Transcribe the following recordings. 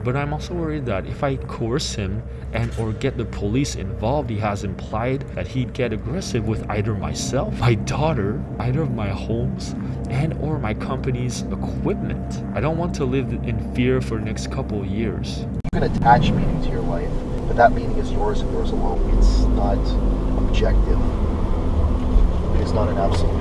But I'm also worried that if I coerce him and or get the police involved, he has implied that he'd get aggressive with either myself, my daughter, either of my homes, and or my company's equipment. I don't want to live in fear for the next couple of years. You can attach meaning to your life, but that meaning is yours and yours alone. It's not objective. It is not an absolute.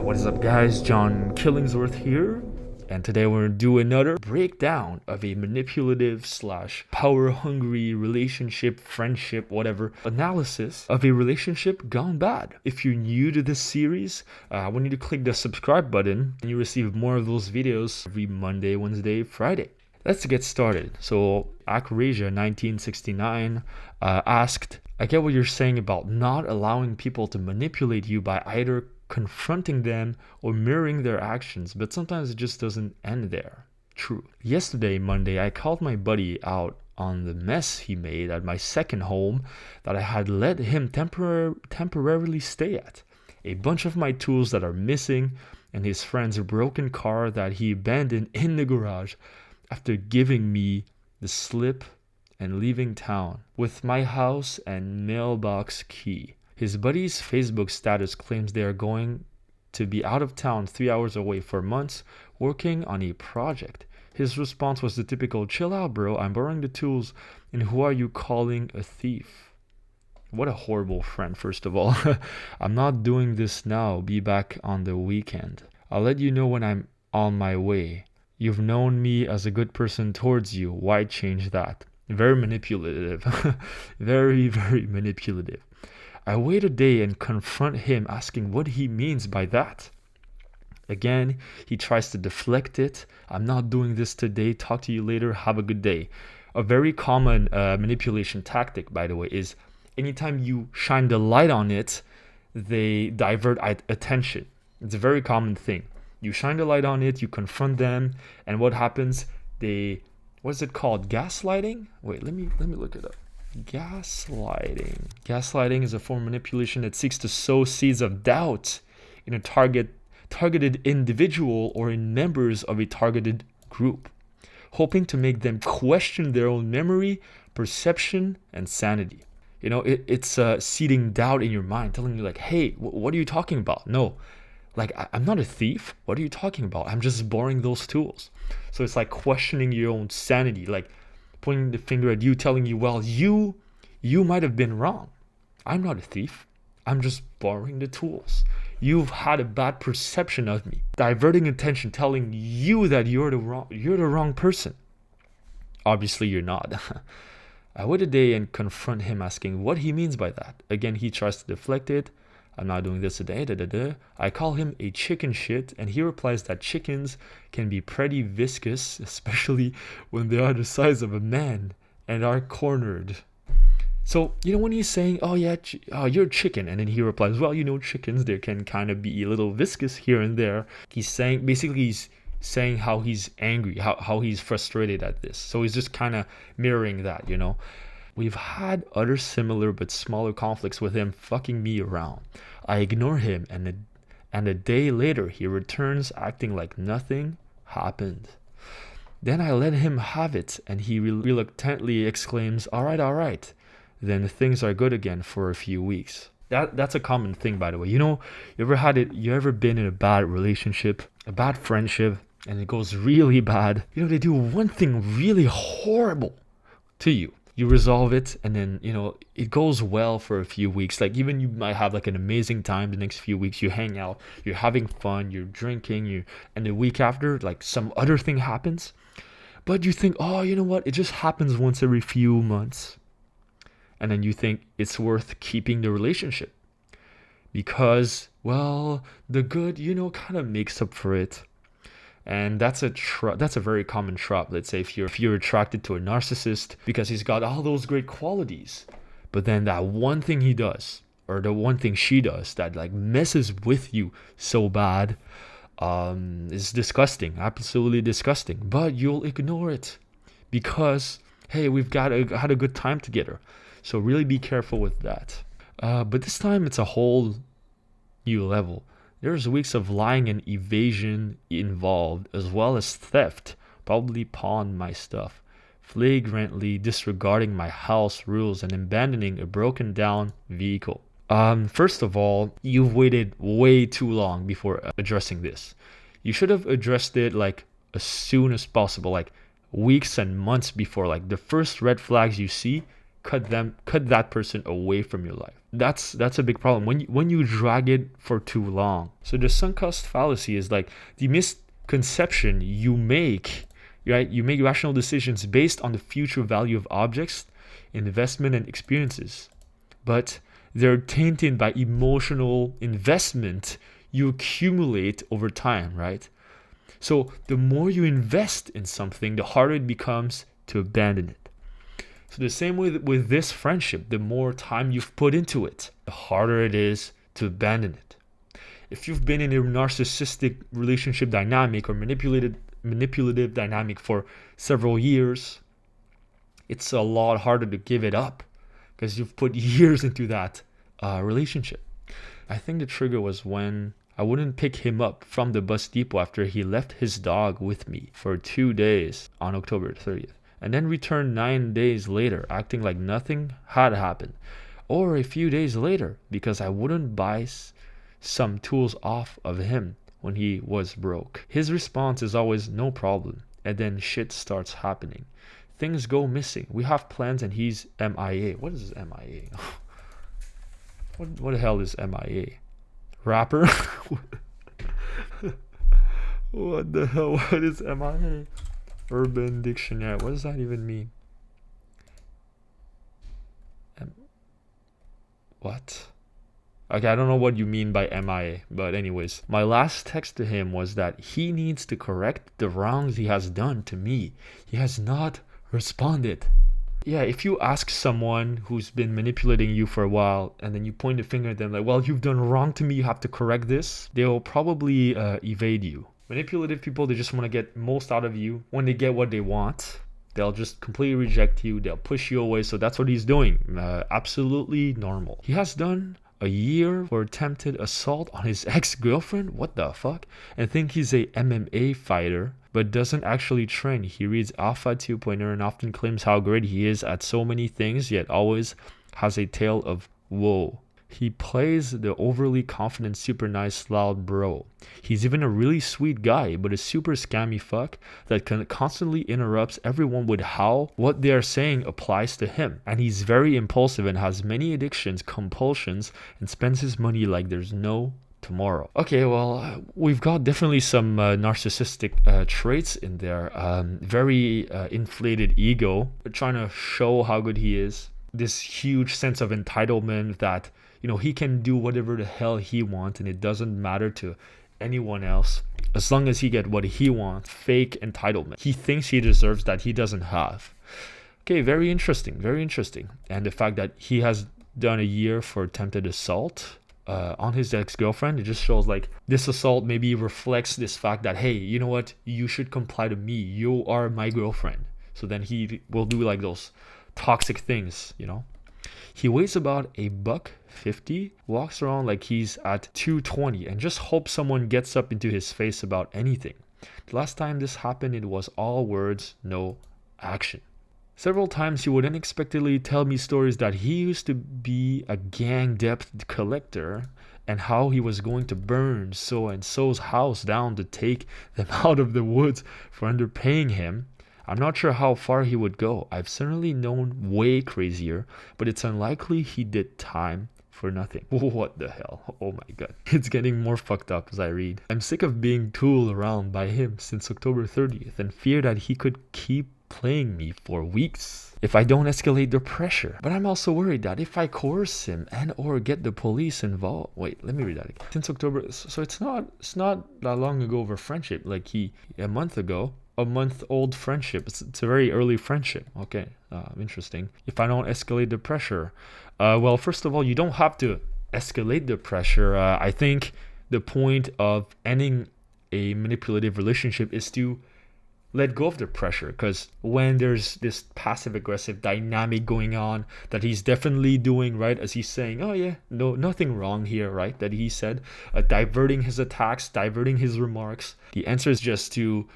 What is up, guys? John Killingsworth here. And today we're going to do another breakdown of a manipulative / power-hungry relationship, friendship, whatever, analysis of a relationship gone bad. If you're new to this series, I want you to click the subscribe button and you receive more of those videos every Monday, Wednesday, Friday. Let's get started. So, Acrasia 1969 asked, I get what you're saying about not allowing people to manipulate you by either confronting them or mirroring their actions, but sometimes it just doesn't end there. True. Yesterday, Monday, I called my buddy out on the mess he made at my second home that I had let him temporarily stay at. A bunch of my tools that are missing and his friend's broken car that he abandoned in the garage after giving me the slip and leaving town with my house and mailbox key. His buddy's Facebook status claims they are going to be out of town 3 hours away for months working on a project. His response was the typical, chill out bro, I'm borrowing the tools and who are you calling a thief? What a horrible friend, first of all. I'm not doing this now, be back on the weekend. I'll let you know when I'm on my way. You've known me as a good person towards you, why change that? Very manipulative. Very, very manipulative. I wait a day and confront him asking what he means by that. Again, he tries to deflect it. I'm not doing this today. Talk to you later. Have a good day. A very common manipulation tactic, by the way, is anytime you shine the light on it, they divert attention. It's a very common thing. You shine the light on it, you confront them, and what happens? What's it called? Gaslighting? Wait, let me look it up. Gaslighting is a form of manipulation that seeks to sow seeds of doubt in a targeted individual or in members of a targeted group, hoping to make them question their own memory, perception, and sanity. You know, it's seeding doubt in your mind, telling you like, hey, what are you talking about? No, like, I'm not a thief. What are you talking about? I'm just borrowing those tools. So it's like questioning your own sanity, like pointing the finger at you, telling you, well, you might have been wrong. I'm not a thief. I'm just borrowing the tools. You've had a bad perception of me, diverting attention, telling you that you're the wrong person. Obviously, you're not. I wait a day and confront him asking what he means by that. Again, he tries to deflect it. I'm not doing this today. I call him a chicken shit, and he replies that chickens can be pretty viscous, especially when they are the size of a man and are cornered. So, you know, when he's saying, oh yeah, you're a chicken, and then he replies, well, you know, chickens, they can kind of be a little viscous here and there. He's saying how he's angry, how he's frustrated at this. So he's just kind of mirroring that, you know. We've had other similar but smaller conflicts with him fucking me around. I ignore him and a day later he returns acting like nothing happened. Then I let him have it and he reluctantly exclaims, all right. Then things are good again for a few weeks. That's a common thing, by the way. You know, you ever been in a bad relationship, a bad friendship, and it goes really bad? You know, they do one thing really horrible to you. You resolve it and then, you know, it goes well for a few weeks. Like, even you might have like an amazing time the next few weeks. You hang out, you're having fun, you're drinking, and the week after, like, some other thing happens. But you think, oh, you know what? It just happens once every few months. And then you think it's worth keeping the relationship because, well, the good, you know, kind of makes up for it. And that's a very common trap. Let's say if you're attracted to a narcissist because he's got all those great qualities, but then that one thing he does or the one thing she does that like messes with you so bad is disgusting, absolutely disgusting. But you'll ignore it because, hey, we've had a good time together. So really be careful with that. But this time it's a whole new level. There's weeks of lying and evasion involved, as well as theft, probably pawned my stuff, flagrantly disregarding my house rules and abandoning a broken down vehicle. First of all, you've waited way too long before addressing this. You should have addressed it like as soon as possible, like weeks and months before. Like the first red flags you see, cut that person away from your life. That's a big problem when you drag it for too long. So the sunk cost fallacy is like the misconception you make, right? You make rational decisions based on the future value of objects, investment, and experiences, but they're tainted by emotional investment you accumulate over time, right? So the more you invest in something, the harder it becomes to abandon it. So the same way with this friendship, the more time you've put into it, the harder it is to abandon it. If you've been in a narcissistic relationship dynamic or manipulative dynamic for several years, it's a lot harder to give it up because you've put years into that relationship. I think the trigger was when I wouldn't pick him up from the bus depot after he left his dog with me for 2 days on October 30th, and then returned 9 days later acting like nothing had happened, or a few days later because I wouldn't buy some tools off of him when he was broke. His response is always no problem, and then shit starts happening. Things go missing. We have plans and he's MIA. What is MIA? What the hell is MIA? Rapper? What the hell? What is MIA? Urban Dictionary. What does that even mean? What? Okay, I don't know what you mean by MIA, but anyways, my last text to him was that he needs to correct the wrongs he has done to me. He has not responded. Yeah, if you ask someone who's been manipulating you for a while and then you point the finger at them like, well, you've done wrong to me, you have to correct this, they'll probably evade you. Manipulative people, they just want to get most out of you. When they get what they want, they'll just completely reject you, they'll push you away. So that's what he's doing. Absolutely normal. He has done a year for attempted assault on his ex-girlfriend. What the fuck? And think he's a MMA fighter, but doesn't actually train. He reads Alpha 2.0 and often claims how great he is at so many things, yet always has a tale of woe. He plays the overly confident, super nice, loud bro. He's even a really sweet guy, but a super scammy fuck that constantly interrupts everyone with how what they are saying applies to him. And he's very impulsive and has many addictions, compulsions, and spends his money like there's no tomorrow. Okay, well, we've got definitely some narcissistic traits in there. Very inflated ego, trying to show how good he is. This huge sense of entitlement that, you know, he can do whatever the hell he wants and it doesn't matter to anyone else as long as he get what he wants. Fake entitlement. He thinks he deserves that he doesn't have. Okay, very interesting, very interesting. And the fact that he has done a year for attempted assault on his ex-girlfriend, it just shows like this assault maybe reflects this fact that, hey, you know what, you should comply to me, you are my girlfriend. So then he will do like those toxic things, you know. He weighs about $150, walks around like he's at 220 and just hopes someone gets up into his face about anything. The last time this happened, it was all words, no action. Several times he would unexpectedly tell me stories that he used to be a gang debt collector and how he was going to burn so-and-so's house down to take them out of the woods for underpaying him. I'm not sure how far he would go. I've certainly known way crazier, but it's unlikely he did time for nothing. What the hell? Oh my god. It's getting more fucked up as I read. I'm sick of being tooled around by him since October 30th and fear that he could keep playing me for weeks if I don't escalate the pressure. But I'm also worried that if I coerce him and or get the police involved. Wait, let me read that again. Since October, so it's not that long ago of a friendship. Like a month ago, a month-old friendship. It's a very early friendship. Okay, interesting. If I don't escalate the pressure, well, first of all, you don't have to escalate the pressure. I think the point of ending a manipulative relationship is to let go of the pressure, because when there's this passive aggressive dynamic going on that he's definitely doing, right, as he's saying, oh yeah, no, nothing wrong here, right, that he said, diverting his attacks, diverting his remarks, the answer is just to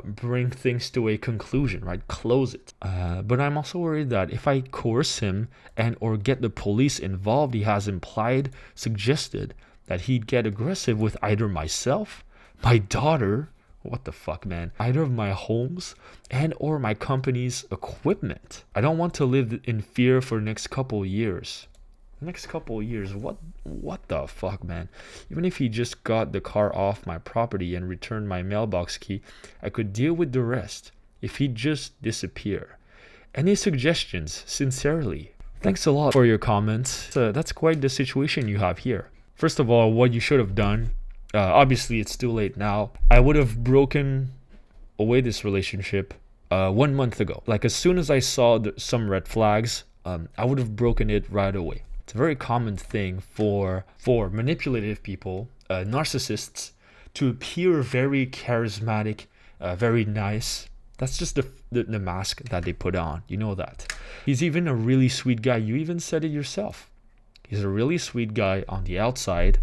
bring things to a conclusion, right, close it. But I'm also worried that if I coerce him and or get the police involved, he has suggested that he'd get aggressive with either myself, my daughter, what the fuck, man, either of my homes and or my company's equipment. I don't want to live in fear for the next couple years. What the fuck, man? Even if he just got the car off my property and returned my mailbox key, I could deal with the rest if he'd just disappear. Any suggestions? Sincerely. Thanks a lot for your comments. That's quite the situation you have here. First of all, what you should have done, obviously it's too late now. I would have broken away this relationship 1 month ago. Like, as soon as I saw some red flags, I would have broken it right away. It's a very common thing for manipulative people, narcissists, to appear very charismatic, very nice. That's just the mask that they put on. You know that. He's even a really sweet guy. You even said it yourself. He's a really sweet guy on the outside,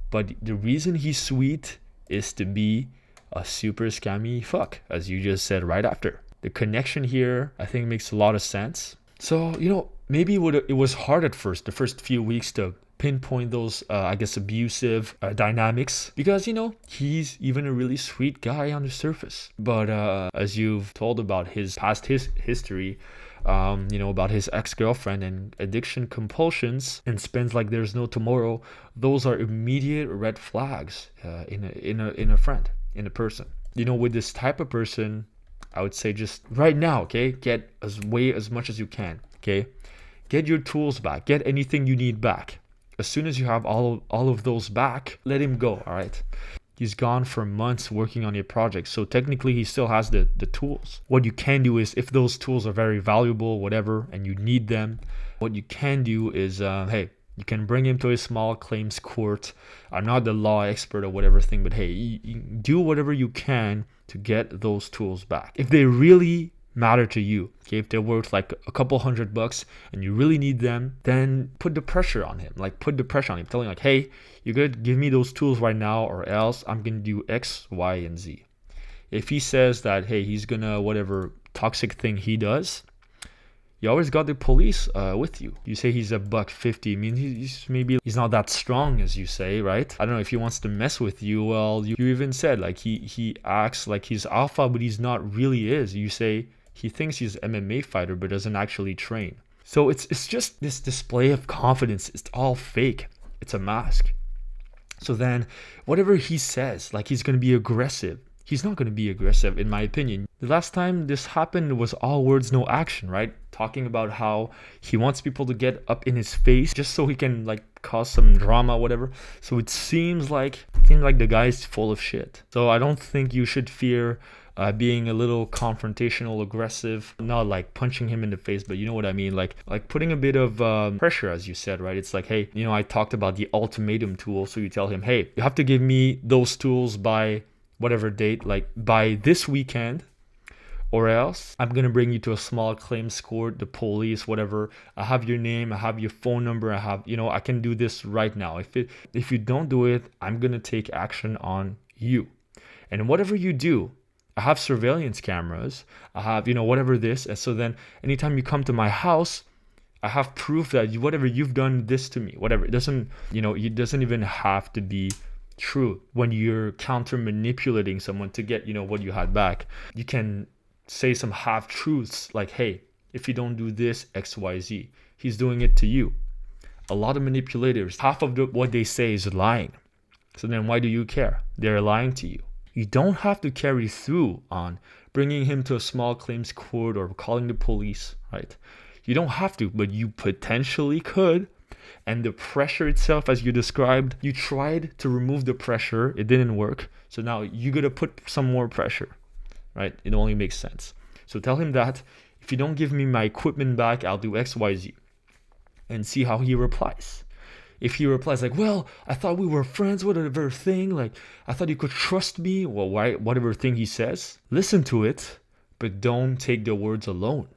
but the reason he's sweet is to be a super scammy fuck, as you just said right after. The connection here, I think, makes a lot of sense. So, maybe it was hard at first, the first few weeks, to pinpoint those, abusive dynamics, because, he's even a really sweet guy on the surface. But as you've told about his past history, about his ex-girlfriend and addiction compulsions, and spends like there's no tomorrow, those are immediate red flags in a friend, in a person. With this type of person, I would say just right now, okay, get as much as you can, okay? Get your tools back. Get anything you need back. As soon as you have all of those back, let him go, all right? He's gone for months working on your project, so technically he still has the tools. What you can do is, if those tools are very valuable, whatever, and you need them, what you can do is, you can bring him to a small claims court. I'm not the law expert or whatever thing, but hey, you do whatever you can to get those tools back. If they really matter to you, okay, if they're worth like a couple $100 and you really need them, then put the pressure on him. Tell him like, hey, you gotta give me those tools right now, or else I'm gonna do X, Y, and Z. If he says that, hey, he's gonna whatever toxic thing he does, you always got the police with you. You say he's $150. I mean, he's not that strong as you say, right? I don't know if he wants to mess with you. Well, you even said like he acts like he's alpha, but he's not really is. You say he thinks he's an MMA fighter, but doesn't actually train. So it's just this display of confidence. It's all fake. It's a mask. So then, whatever he says, like he's gonna be aggressive. He's not going to be aggressive, in my opinion. The last time this happened was all words, no action, right? Talking about how he wants people to get up in his face just so he can like cause some drama, whatever. So it seems like the guy's full of shit. So I don't think you should fear being a little confrontational, aggressive, not like punching him in the face, but you know what I mean, like putting a bit of pressure, as you said, right? It's like, hey, I talked about the ultimatum tool. So you tell him, hey, you have to give me those tools by whatever date, like by this weekend, or else I'm gonna bring you to a small claims court, the police, whatever. I have your name, I have your phone number, I can do this right now. If you don't do it, I'm gonna take action on you. And whatever you do, I have surveillance cameras, I have whatever this, and so then anytime you come to my house, I have proof that whatever you've done this to me, whatever. It doesn't even have to be true. When you're counter manipulating someone to get what you had back, you can say some half truths like, hey, if you don't do this XYZ, he's doing it to you. A lot of manipulators, half of what they say is lying. So then why do you care? They're lying to you. You don't have to carry through on bringing him to a small claims court or calling the police, right? You don't have to, but you potentially could. And the pressure itself, as you described, you tried to remove the pressure, it didn't work. So now you gotta put some more pressure, right? It only makes sense. So tell him that if you don't give me my equipment back, I'll do XYZ, and see how he replies. If he replies like, well, I thought we were friends, whatever thing, like, I thought you could trust me, well, why, whatever thing he says, listen to it, but don't take the words alone.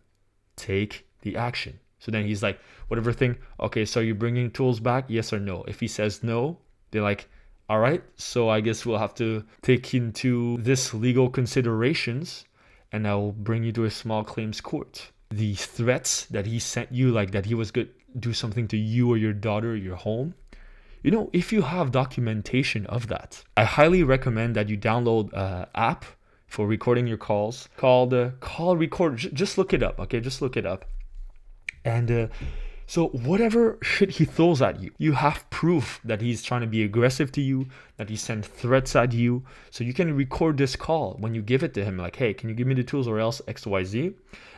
Take the action. So then he's like, whatever thing, okay, so you're bringing tools back, yes or no? If he says no, they're like, all right, so I guess we'll have to take into this legal considerations, and I'll bring you to a small claims court. The threats that he sent you, like that he was going to do something to you or your daughter or your home, you know, if you have documentation of that, I highly recommend that you download an app for recording your calls called Call Record. Just look it up, okay? Just look it up. And so whatever shit he throws at you, you have proof that he's trying to be aggressive to you, that he sent threats at you. So you can record this call when you give it to him, like, hey, can you give me the tools or else XYZ?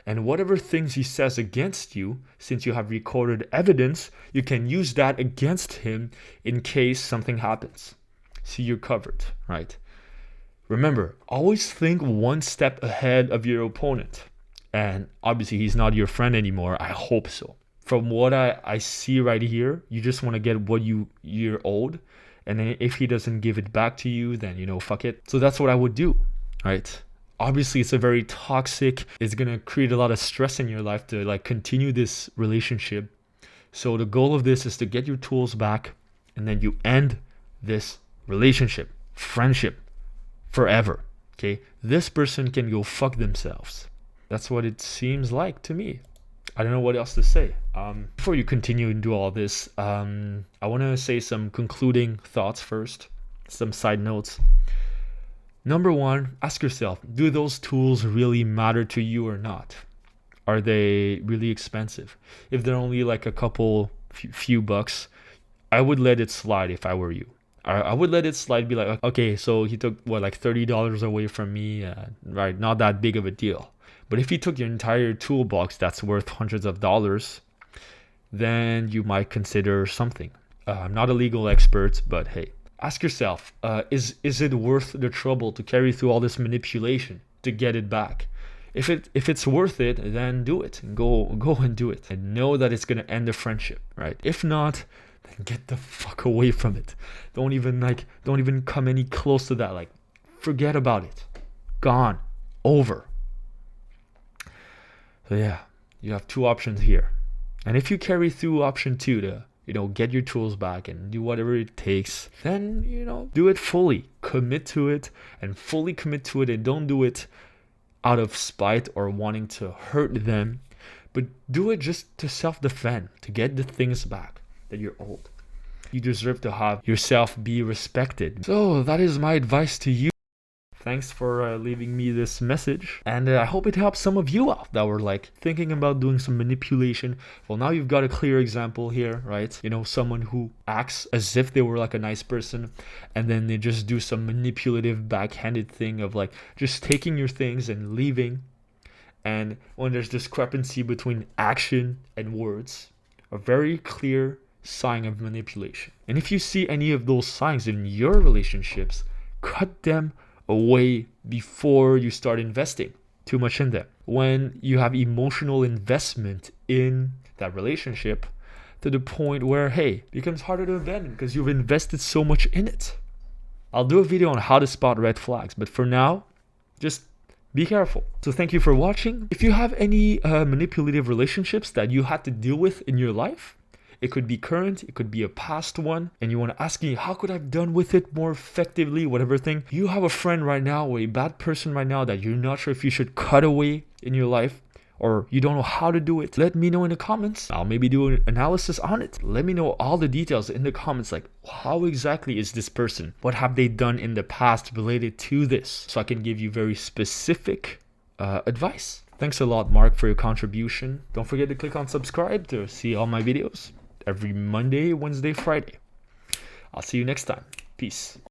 And whatever things he says against you, since you have recorded evidence, you can use that against him in case something happens. So you're covered, right? Remember, always think one step ahead of your opponent. And obviously he's not your friend anymore. I hope so. From what I see right here, you just want to get what you're owed. And then if he doesn't give it back to you, then, you know, fuck it. So that's what I would do, right? Obviously, it's a very toxic, it's going to create a lot of stress in your life to like continue this relationship. So the goal of this is to get your tools back, and then you end this relationship, friendship, forever, okay? This person can go fuck themselves. That's what it seems like to me. I don't know what else to say. Before you continue and do all this, I want to say some concluding thoughts first, some side notes. Number one, ask yourself, do those tools really matter to you or not? Are they really expensive? If they're only like a couple, few bucks, I would let it slide if I were you. I would let it slide, be like, okay, so he took what, like $30 away from me, right? Not that big of a deal. But if he took your entire toolbox that's worth hundreds of dollars, then you might consider something. I'm not a legal expert, but hey, ask yourself, is it worth the trouble to carry through all this manipulation to get it back? If it's worth it, then do it and go and do it, and know that it's gonna end the friendship, right? If not, then get the fuck away from it. Don't even come any close to that. Like, forget about it. Gone. Over. So yeah, you have two options here. And if you carry through option 2 to, you know, get your tools back and do whatever it takes, then, you know, do it fully. Commit to it and fully commit to it, and don't do it out of spite or wanting to hurt them, but do it just to self-defend, to get the things back that you're owed. You deserve to have yourself be respected. So that is my advice to you. Thanks for leaving me this message, and I hope it helps some of you out that were like thinking about doing some manipulation. Well, now you've got a clear example here, right? You know, someone who acts as if they were like a nice person, and then they just do some manipulative backhanded thing of like just taking your things and leaving. And when there's discrepancy between action and words, a very clear sign of manipulation. And if you see any of those signs in your relationships, cut them away before you start investing too much in them. When you have emotional investment in that relationship to the point where, hey, it becomes harder to abandon because you've invested so much in it. I'll do a video on how to spot red flags, but for now, just be careful. So thank you for watching. If you have any manipulative relationships that you had to deal with in your life, it could be current, it could be a past one, and you want to ask me, how could I have done with it more effectively, whatever thing. You have a friend right now or a bad person right now that you're not sure if you should cut away in your life, or you don't know how to do it, let me know in the comments. I'll maybe do an analysis on it. Let me know all the details in the comments, like how exactly is this person? What have they done in the past related to this? So I can give you very specific advice. Thanks a lot, Mark, for your contribution. Don't forget to click on subscribe to see all my videos every Monday, Wednesday, Friday. I'll see you next time. Peace.